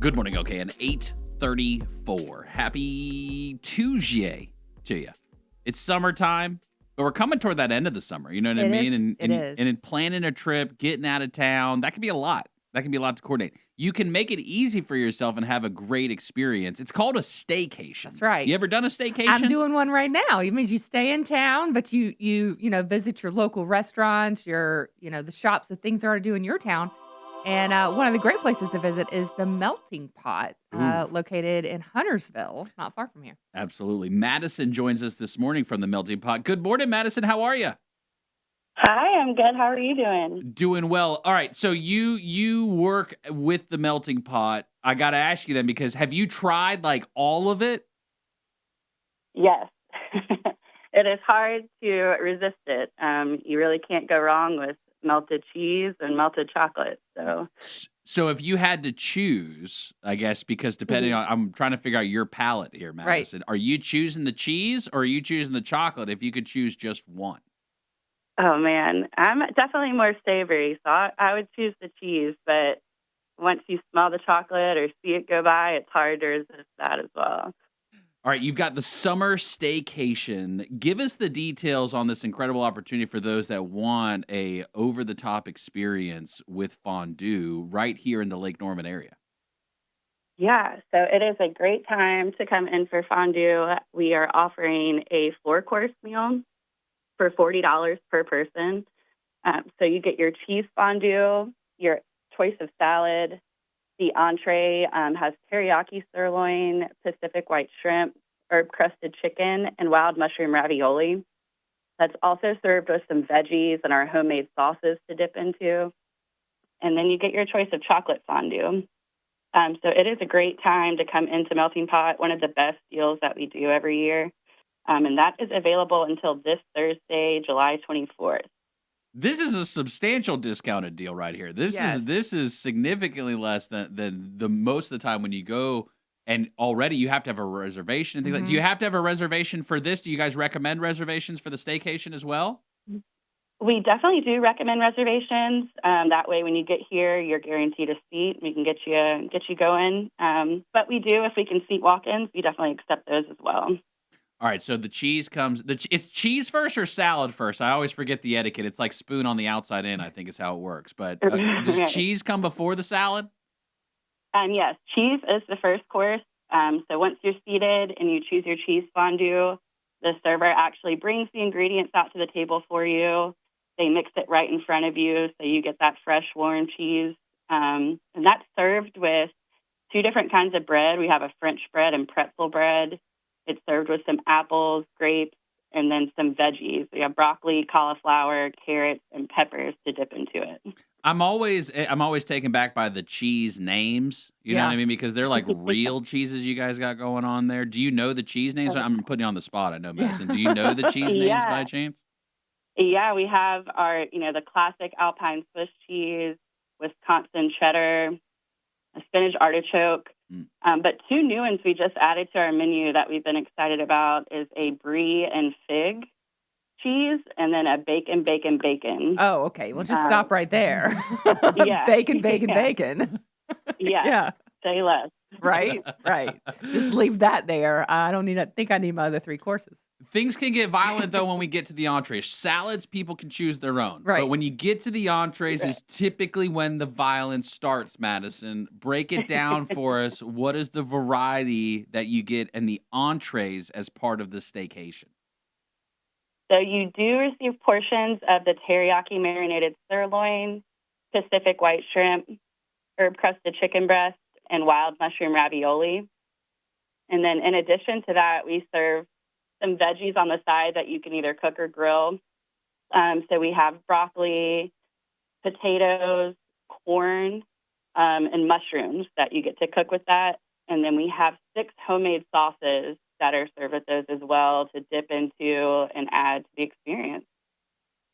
Good morning, okay, and 8:34. Happy Tuesday to you. It's summertime, but we're coming toward that end of the summer, you know what I It mean? is. And It and is. and in planning a trip, getting out of town, that can be a lot. That can be a lot to coordinate. You can make it easy for yourself and have a great experience. It's called a staycation. That's right. You ever done a I'm staycation? doing one right now. It means you stay in town, but you visit your local restaurants, the shops, the things there are to do in your town. And one of the great places to visit is the Melting Pot, Ooh, located in Huntersville, not far from here. absolutely. Madison joins us this morning from the Melting Pot. Good morning, Madison. How are you? Hi, I'm good. How are you doing? Doing well. All right, so you work with the Melting Pot. I got to ask you then because have you tried like all of it? Yes. It is hard to resist it. You really can't go wrong with melted cheese and melted chocolate. So, So if you had to choose, I guess because depending Mhm. on I'm trying to figure out your palate here, Right. Madison. Are you choosing the cheese or are you choosing the chocolate if you could choose just one? Oh man, I'm definitely more savory, so I would choose the cheese. But once you smell the chocolate or see it go by, it's hard to resist that as well. All right, you've got the summer staycation. Give us the details on this incredible opportunity for those that want a over-the-top experience with fondue right here in the Lake Norman area. Yeah, so it is a great time to come in for fondue. We are offering a four-course meal for $40 per person. So you get your cheese fondue, your choice of salad. The entree has teriyaki sirloin, Pacific white shrimp, herb crusted chicken, and wild mushroom ravioli. That's also served with some veggies and our homemade sauces to dip into. And then you get your choice of chocolate fondue. So it is a great time to come into Melting Pot, one of the best deals that we do every year. And that is available until this Thursday, July 24th. This is a substantial discounted deal right here. This Yes. is this is significantly less than the most of the time when you go and already you have to have a reservation and things like. Do you Mhm. have to have a reservation for this? Do you guys recommend reservations for the staycation as well? We definitely do recommend reservations. That way, when you get here, you're guaranteed a seat. We can get you going. But we do, if we can seat walk-ins, we definitely accept those as well. All right, so the cheese comes. It's cheese first or salad first. I always forget the etiquette. It's like spoon on the outside in. I think is how it works. But does Right. cheese come before the salad? Yes, cheese is the first course. So once you're seated and you choose your cheese fondue, the server actually brings the ingredients out to the table for you. They mix it right in front of you, so you get that fresh, warm cheese. And that's served with two different kinds of bread. We have a French bread and pretzel bread. It's served with some apples, grapes, and then some veggies. We have broccoli, cauliflower, carrots, and peppers to dip into it. I'm always taken back by the cheese names. You know what Yeah. I mean? Because they're like real cheeses you guys got going on there. Do you know the cheese names? I'm putting you on the spot. I know, Yeah. Madison. Do you know the cheese names by Yeah, chance? yeah, we have the classic Alpine Swiss cheese, Wisconsin cheddar, a spinach artichoke. Mm. But two new ones we just added to our menu that we've been excited about is a brie and fig cheese, and then a bacon, bacon, bacon. Oh, okay. Well, just Um, stop right there. yeah, Bacon, bacon, yeah, bacon. yeah. Yeah. Say less. Right. Right. Just leave that there. I don't need. I think I need my other three courses. Things can get violent though when we get to the entrees. Salads, people can choose their own. But Right. when you get to the entrees Right. is typically when the violence starts, Madison. Break it down for us. What is the variety that you get in the entrees as part of the staycation? So you do receive portions of the teriyaki marinated sirloin, Pacific white shrimp, herb crusted chicken breast, and wild mushroom ravioli. And then in addition to that, we serve some veggies on the side that you can either cook or grill. So we have broccoli, potatoes, corn, and mushrooms that you get to cook with that. And then we have 6 homemade sauces that are served with those as well to dip into and add to the experience.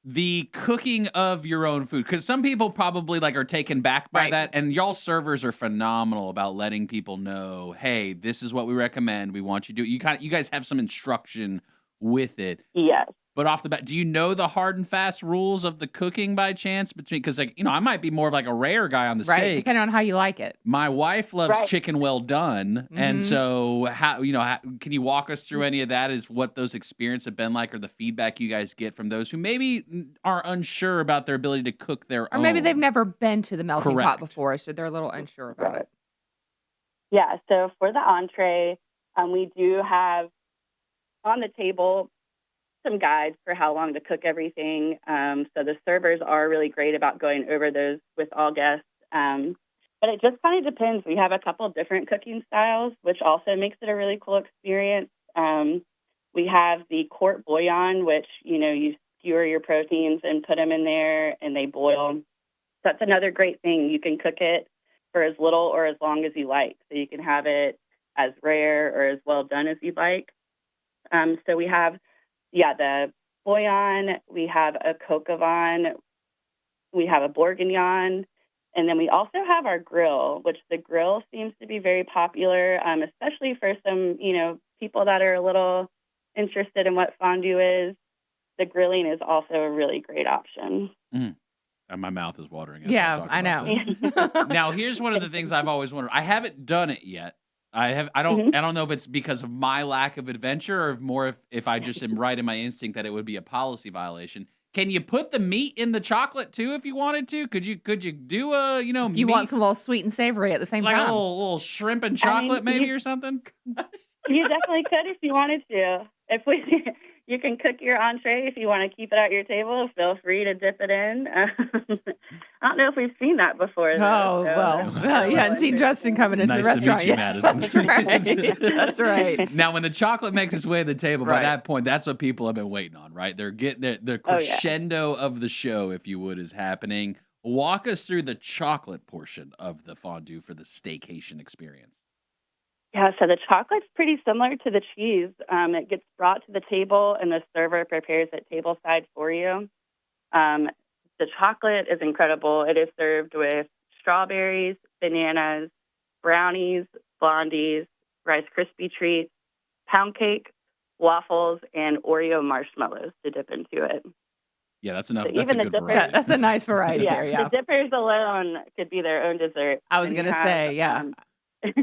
The cooking of your own food, because some people probably like are taken back by Right. that, and y'all servers are phenomenal about letting people know, hey, this is what we recommend. We want you to do it. You guys have some instruction with it. Yes. But off the bat, do you know the hard and fast rules of the cooking by chance? Because like I might be more of like a rare guy on the Right, steak. depending on how you like it. My wife loves Right. chicken well done, and Mhm. so can you walk us through any of that? Is what those experiences have been like, or the feedback you guys get from those who maybe are unsure about their ability to cook their Or maybe they've own? never been to the melting pot Correct. before, so they're a little unsure about Right. it. Yeah. So for the entree, we do have on the table some guides for how long to cook everything. So the servers are really great about going over those with all guests. But it just kind of depends. We have a couple different cooking styles, which also makes it a really cool experience. We have the court bouillon, which, you skewer your proteins and put them in there and they boil. That's another great thing. You can cook it for as little or as long as you like. So you can have it as rare or as well done as you'd like. So we have, the bouillon, we have a coq au vin, we have a bourguignon, and then we also have our grill, which the grill seems to be very popular, especially for some, people that are a little interested in what fondue is. The grilling is also a really great option. Mm. And my mouth is watering as I Yeah, talk I about know. this. Now, here's one of the things I've always wondered. I haven't done it yet. I Mhm. don't know if it's because of my lack of adventure or more if I just am right in my instinct that it would be a policy violation. Can you put the meat in the chocolate too if you wanted to? Could you do a, If you want meat some little sweet and savory at the same like a time. little shrimp and I mean, chocolate maybe or something? You definitely could if you wanted to. You can cook your entree if you want to keep it at your table. Feel free to dip it in. I don't know if we've seen that before. Oh, Though, so well, that's you hadn't seen Justin coming into the Nice to meet restaurant you, yet. Madison. That's right. That's right. Now, when the chocolate makes its way to the table, by Right. that point, that's what people have been waiting on, right? They're getting the Oh, yeah. crescendo of the show, if you would, is happening. Walk us through the chocolate portion of the fondue for the staycation experience. Yeah, so the chocolate's pretty similar to the cheese. It gets brought to the table, and the server prepares it tableside for you. The chocolate is incredible. It is served with strawberries, bananas, brownies, blondies, Rice Krispie treats, pound cake, waffles, and Oreo marshmallows to dip into it. Yeah, that's enough. So That's a even the good dippers, variety. That's a nice variety yeah, there, yeah. the dippers alone could be their own dessert. I was And you going to have, say, yeah.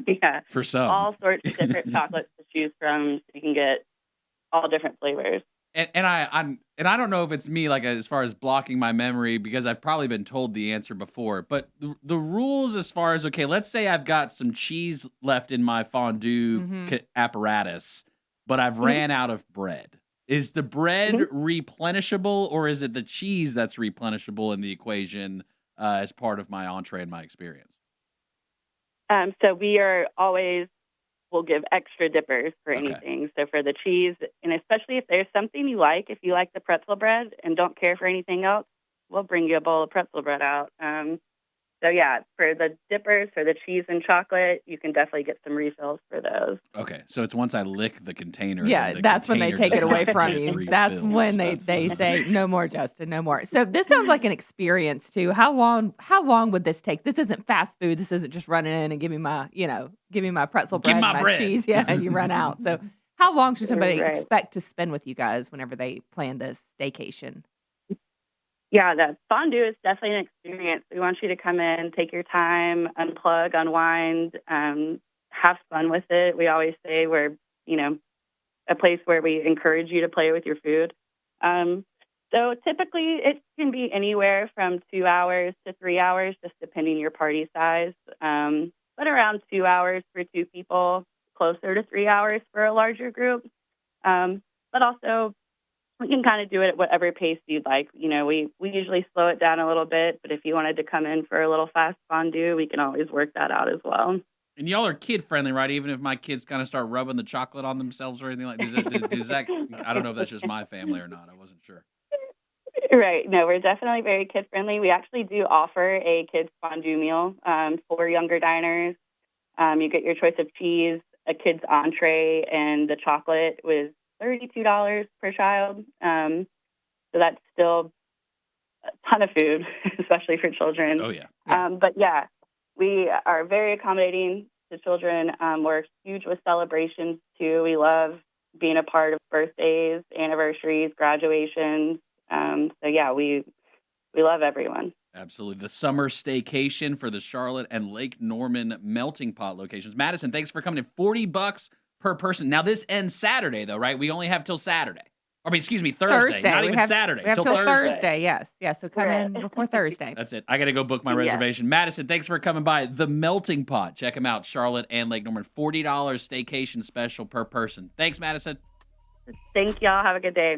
yeah, For some. all sorts of different chocolates to choose from. So you can get all different flavors. And I don't know if it's me, like as far as blocking my memory, because I've probably been told the answer before. But the rules, as far as let's say I've got some cheese left in my fondue Mhm. apparatus, but I've ran out of bread. Is the bread Mhm. replenishable, or is it the cheese that's replenishable in the equation as part of my entree and my experience? So we are always will give extra dippers for Okay. anything. So for the cheese, and especially if there's something you like, if you like the pretzel bread and don't care for anything else, we'll bring you a bowl of pretzel bread out. So yeah, for the dippers, for the cheese and chocolate, you can definitely get some refills for those. Okay, so it's once I lick the container. Yeah, then the that's when they container take it does away not from get you. That's refilled. when they say, "No more, Justin, no more." So this sounds like an experience too. How long would this take? This isn't fast food. This isn't just running in and give me my pretzel Give bread, my and my bread. cheese, yeah, and you run out. So how long should somebody Right. expect to spend with you guys whenever they plan this staycation? Yeah, the fondue is definitely an experience. We want you to come in, take your time, unplug, unwind, have fun with it. We always say we're, a place where we encourage you to play with your food. So typically it can be anywhere from 2 hours to 3 hours, just depending your party size. But around 2 hours for two people, closer to 3 hours for a larger group. But also we can kind of do it at whatever pace you'd like. We usually slow it down a little bit, but if you wanted to come in for a little fast fondue, we can always work that out as well. And y'all are kid friendly, right? Even if my kids kind of start rubbing the chocolate on themselves or anything like does that I don't know if that's just my family or not. I wasn't sure. Right. No, we're definitely very kid friendly. We actually do offer a kids fondue meal for younger diners. You get your choice of cheese, a kid's entree, and the chocolate was $32 per child. So that's still a ton of food, especially for children. Oh yeah. But yeah, we are very accommodating to children. We're huge with celebrations too. We love being a part of birthdays, anniversaries, graduations. So yeah, we love everyone. Absolutely. The summer staycation for the Charlotte and Lake Norman melting pot locations. Madison, thanks for coming in. $40 per person. Now this ends Saturday though, right? We only have till Saturday. I mean, excuse me, Thursday. Not We even have Saturday. we have Till till Thursday. Thursday. Yes. Yes. So come Right. in before Thursday. That's it. I got to go book my Yes. reservation. Madison, thanks for coming by. The Melting Pot. Check them out. Charlotte and Lake Norman. $40 staycation special per person. Thanks, Madison. Thank y'all. Have a good day.